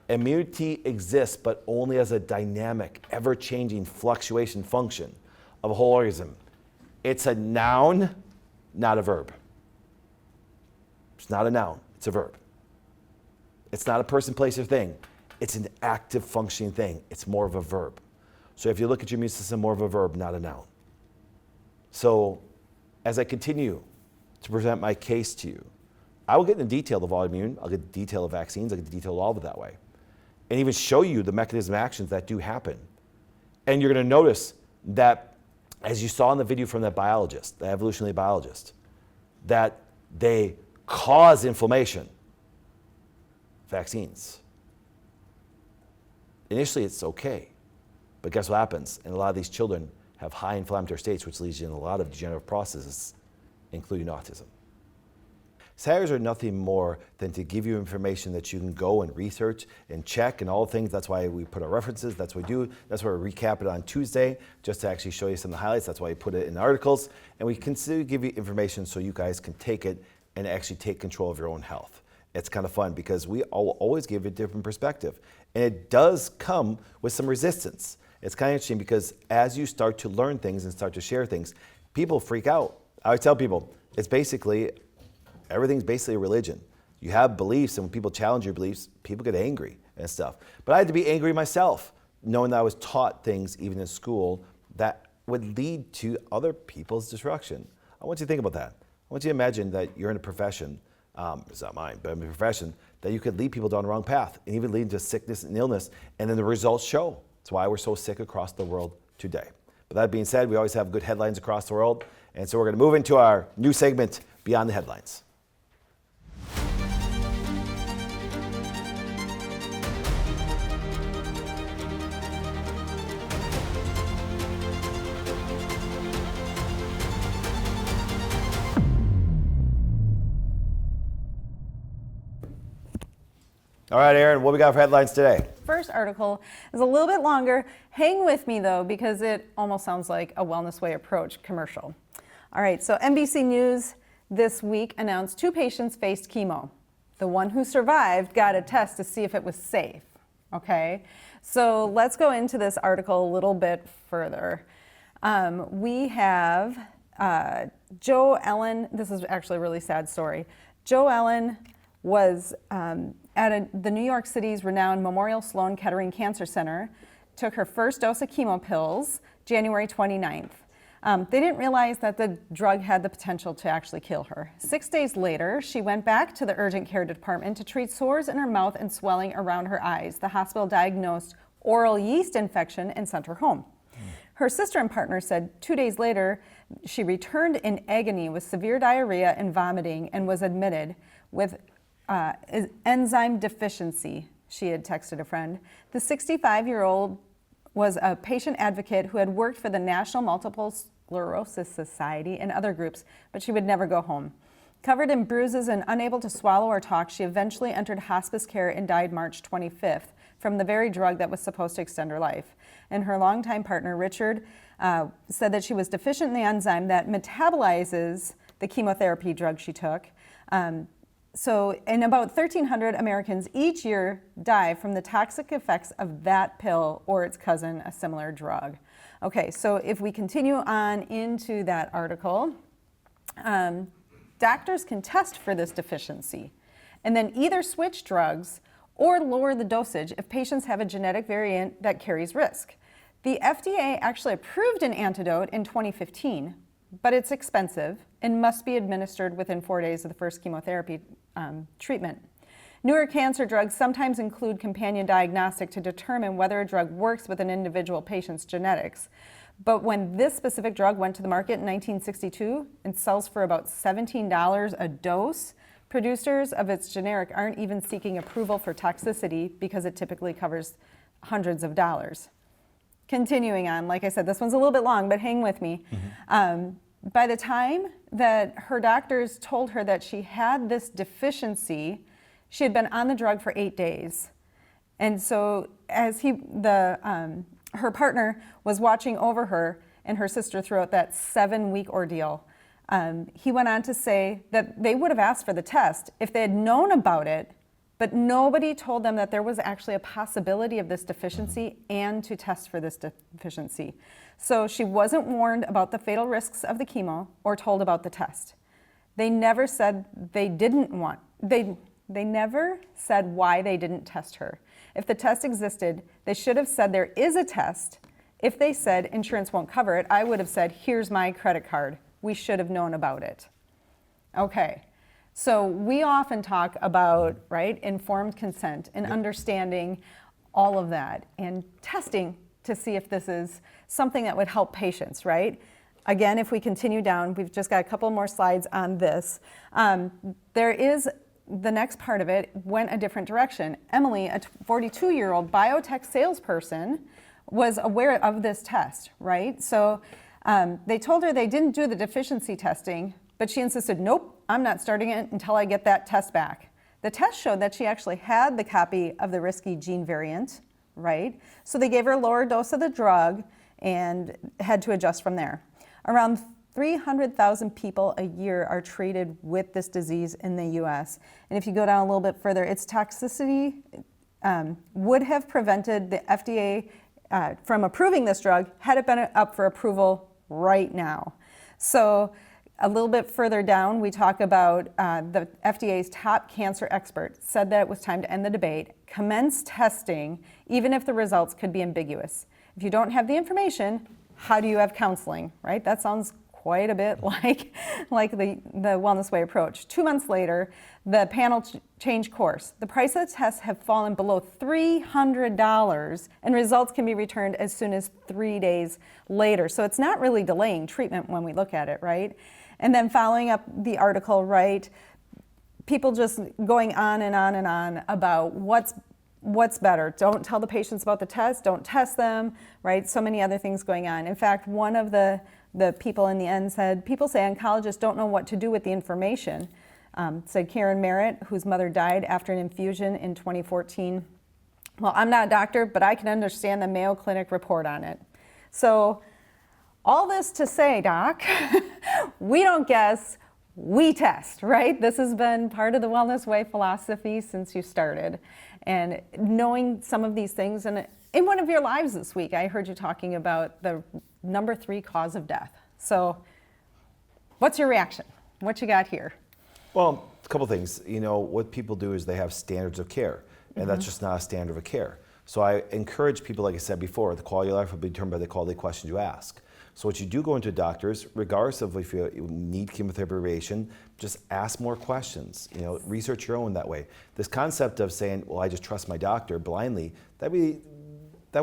Speaker 1: immunity exists, but only as a dynamic, ever-changing fluctuation function of a whole organism. It's a noun, not a verb. It's not a noun, it's a verb. It's not a person, place, or thing. It's an active functioning thing. It's more of a verb. So if you look at your immune system, more of a verb, not a noun. So as I continue to present my case to you, I will get into detail of autoimmune, I'll get the detail of vaccines, I'll get the detail of all of it that way. And even show you the mechanism of actions that do happen. And you're gonna notice that, as you saw in the video from that biologist, the evolutionary biologist, that they cause inflammation. Vaccines. Initially it's okay, but guess what happens? And a lot of these children have high inflammatory states, which leads you in a lot of degenerative processes, including autism. SAGs are nothing more than to give you information that you can go and research and check and all things. That's why we put our references, that's what we do. That's why we recap it on Tuesday, just to actually show you some of the highlights. That's why we put it in articles. And we consider to give you information so you guys can take it and actually take control of your own health. It's kind of fun because we always give a different perspective. And it does come with some resistance. It's kind of interesting because as you start to learn things and start to share things, people freak out. I always tell people, everything's basically a religion. You have beliefs, and when people challenge your beliefs, people get angry and stuff. But I had to be angry myself, knowing that I was taught things, even in school, that would lead to other people's destruction. I want you to think about that. I want you to imagine that you're in a profession, it's not mine, but in a profession, that you could lead people down the wrong path, and even lead to sickness and illness, and then the results show. That's why we're so sick across the world today. But that being said, we always have good headlines across the world, and so we're going to move into our new segment, Beyond the Headlines. All right, Aaron, what we got for headlines today?
Speaker 2: First article is a little bit longer. Hang with me, though, because it almost sounds like a Wellness Way approach commercial. All right, so NBC News this week announced 2 patients faced chemo. The one who survived got a test to see if it was safe, okay? So let's go into this article a little bit further. We have Joe Ellen. This is actually a really sad story. Joe Ellen was at the New York City's renowned Memorial Sloan Kettering Cancer Center, took her first dose of chemo pills January 29th. They didn't realize that the drug had the potential to actually kill her. 6 days later, she went back to the urgent care department to treat sores in her mouth and swelling around her eyes. The hospital diagnosed oral yeast infection and sent her home. Her sister and partner said 2 days later, she returned in agony with severe diarrhea and vomiting and was admitted with enzyme deficiency, she had texted a friend. The 65-year-old was a patient advocate who had worked for the National Multiple Sclerosis Society and other groups, but she would never go home. Covered in bruises and unable to swallow or talk, she eventually entered hospice care and died March 25th from the very drug that was supposed to extend her life. And her longtime partner, Richard, said that she was deficient in the enzyme that metabolizes the chemotherapy drug she took. And about 1,300 Americans each year die from the toxic effects of that pill or its cousin, a similar drug. Okay, so if we continue on into that article, doctors can test for this deficiency and then either switch drugs or lower the dosage if patients have a genetic variant that carries risk. The FDA actually approved an antidote in 2015, but it's expensive and must be administered within 4 days of the first chemotherapy treatment. Newer cancer drugs sometimes include companion diagnostic to determine whether a drug works with an individual patient's genetics. But when this specific drug went to the market in 1962 and sells for about $17 a dose, producers of its generic aren't even seeking approval for toxicity because it typically covers hundreds of dollars. Continuing on, like I said, this one's a little bit long, but hang with me. By the time that her doctors told her that she had this deficiency, she had been on the drug for 8 days. And so as the her partner was watching over her and her sister throughout that 7-week ordeal. He went on to say that they would have asked for the test if they had known about it, but nobody told them that there was actually a possibility of this deficiency and to test for this deficiency. So she wasn't warned about the fatal risks of the chemo or told about the test. They never said they didn't want, they never said why they didn't test her. If the test existed, they should have said there is a test. If they said insurance won't cover it, I would have said, here's my credit card. We should have known about it. Okay, so we often talk about, right, informed consent and understanding all of that and testing to see if this is something that would help patients, right? Again, if we continue down, we've just got a couple more slides on this. There is, the next part of it went a different direction. Emily, a 42-year-old biotech salesperson, was aware of this test, right? So they told her they didn't do the deficiency testing, but she insisted, nope, I'm not starting it until I get that test back. The test showed that she actually had the copy of the risky gene variant, right? So they gave her a lower dose of the drug and had to adjust from there. Around 300,000 people a year are treated with this disease in the US. And if you go down a little bit further, its toxicity would have prevented the FDA from approving this drug had it been up for approval right now. So a little bit further down, we talk about the FDA's top cancer expert said that it was time to end the debate, commence testing, even if the results could be ambiguous. If you don't have the information, how do you have counseling, right? That sounds quite a bit like the Wellness Way approach. 2 months later, the panel changed course. The price of the tests have fallen below $300 and results can be returned as soon as 3 days later. So it's not really delaying treatment when we look at it, right? And then following up the article, right, people just going on and on and on about what's better. Don't tell the patients about the test, don't test them, right? So many other things going on. In fact, one of the people in the end said, people say oncologists don't know what to do with the information. Said Karen Merritt, whose mother died after an infusion in 2014. Well, I'm not a doctor, but I can understand the Mayo Clinic report on it. So all this to say, Doc, we don't guess, we test, right? This has been part of the Wellness Way philosophy since you started. And knowing some of these things, and in one of your lives this week, I heard you talking about the number 3 cause of death. So what's your reaction? What you got here?
Speaker 1: Well, a couple things. You know, what people do is they have standards of care, and that's just not a standard of care. So I encourage people, like I said before, the quality of life will be determined by the quality of questions you ask. So what you do go into doctors, regardless of if you need chemotherapy or radiation, just ask more questions. You know, research your own that way. This concept of saying, well, I just trust my doctor blindly, that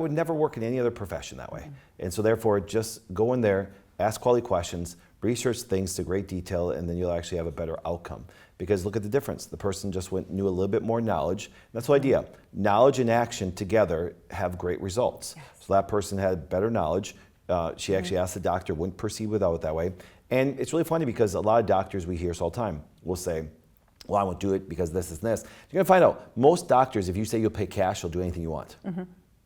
Speaker 1: would never work in any other profession that way. And so therefore, just go in there, ask quality questions, research things to great detail, and then you'll actually have a better outcome. Because look at the difference. The person just knew a little bit more knowledge. That's the idea. Knowledge and action together have great results. Yes. So that person had better knowledge. She actually asked the doctor, wouldn't proceed without it that way. And it's really funny because a lot of doctors we hear this all the time will say, well, I won't do it because this is this. You're gonna find out, most doctors, if you say you'll pay cash, they'll do anything you want.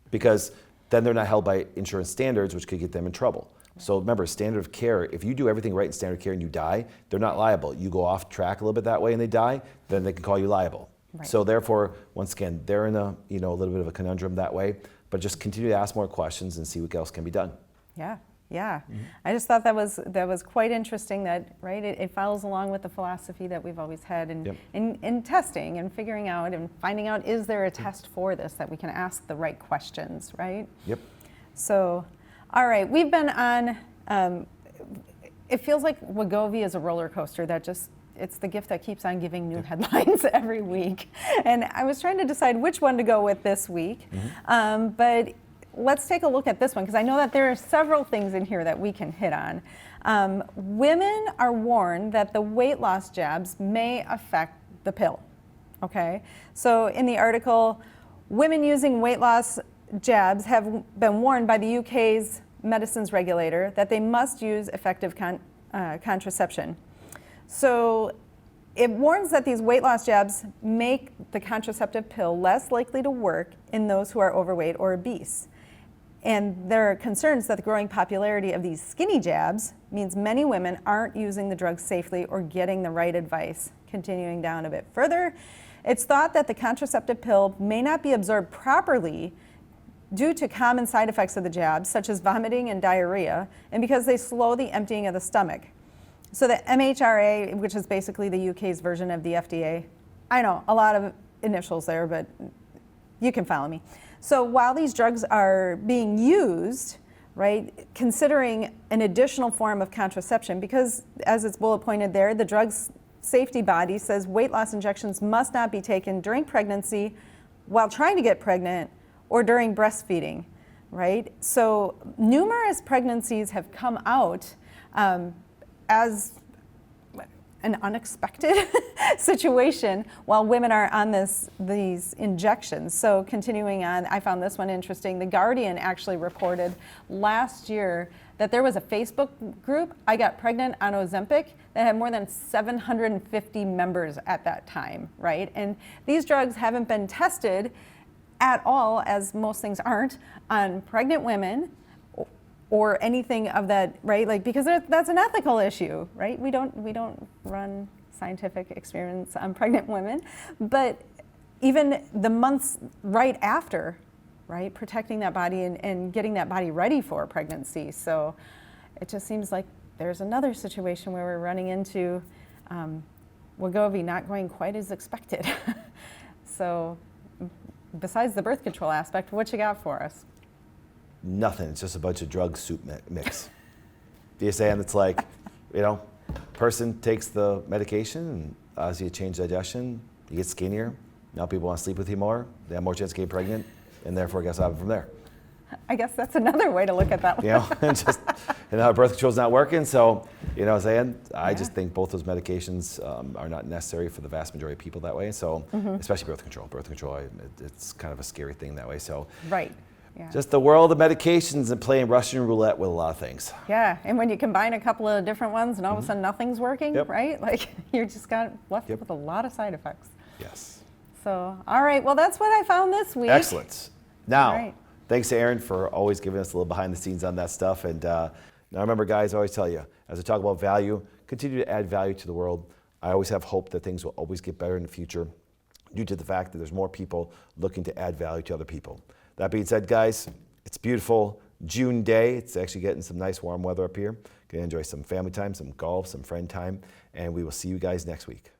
Speaker 1: Because then they're not held by insurance standards, which could get them in trouble. So remember, standard of care, if you do everything right in standard of care and you die, they're not liable. You go off track a little bit that way and they die, then they can call you liable. Right. So therefore, once again, they're in a little bit of a conundrum that way, but just continue to ask more questions and see what else can be done.
Speaker 2: Yeah, yeah. I just thought that was quite interesting that, right, it follows along with the philosophy that we've always had in testing and figuring out and finding out, is there a test for this that we can ask the right questions, right? Yep. So, all right, we've been on, it feels like Wegovy is a roller coaster that it's the gift that keeps on giving new headlines every week. And I was trying to decide which one to go with this week, but let's take a look at this one, because I know that there are several things in here that we can hit on. Women are warned that the weight loss jabs may affect the pill, okay? So in the article, women using weight loss jabs have been warned by the UK's medicines regulator that they must use effective contraception. So it warns that these weight loss jabs make the contraceptive pill less likely to work in those who are overweight or obese. And there are concerns that the growing popularity of these skinny jabs means many women aren't using the drugs safely or getting the right advice. Continuing down a bit further, it's thought that the contraceptive pill may not be absorbed properly due to common side effects of the jabs, such as vomiting and diarrhea, and because they slow the emptying of the stomach. So the MHRA, which is basically the UK's version of the FDA, I know, a lot of initials there, but you can follow me. So while these drugs are being used, right, considering an additional form of contraception, because as it's bullet pointed there, the drug's safety body says weight loss injections must not be taken during pregnancy, while trying to get pregnant, or during breastfeeding, right? So numerous pregnancies have come out as an unexpected situation while women are on these injections. So continuing on, I found this one interesting. The Guardian actually reported last year that there was a Facebook group, I Got Pregnant on Ozempic, that had more than 750 members at that time, right? And these drugs haven't been tested at all, as most things aren't, on pregnant women or anything of that, right? Like, because that's an ethical issue, right? We don't run scientific experiments on pregnant women, but even the months right after, right, protecting that body and getting that body ready for pregnancy. So it just seems like there's another situation where we're running into Wegovy not going quite as expected. So besides the birth control aspect, what you got for us?
Speaker 1: Nothing. It's just a bunch of drug soup mix. Do you saying it's like, person takes the medication and obviously you change digestion, you get skinnier, now people want to sleep with you more, they have more chance of getting pregnant, and therefore guess what happens from there?
Speaker 2: I guess that's another way to look at that one.
Speaker 1: And birth control's not working, so, I just think both those medications are not necessary for the vast majority of people that way, so, especially birth control. Birth control, it's kind of a scary thing that way, so.
Speaker 2: Right. Yeah.
Speaker 1: Just the world of medications and playing Russian roulette with a lot of things.
Speaker 2: Yeah, and when you combine a couple of different ones and all of a sudden nothing's working, right? Like, you're just got left with a lot of side effects.
Speaker 1: Yes.
Speaker 2: So, all right, well, that's what I found this week.
Speaker 1: Excellent. Now, thanks to Erin for always giving us a little behind the scenes on that stuff. And now remember, guys, I always tell you, as I talk about value, continue to add value to the world. I always have hope that things will always get better in the future due to the fact that there's more people looking to add value to other people. That being said, guys, it's beautiful June day. It's actually getting some nice warm weather up here. Gonna enjoy some family time, some golf, some friend time, and we will see you guys next week.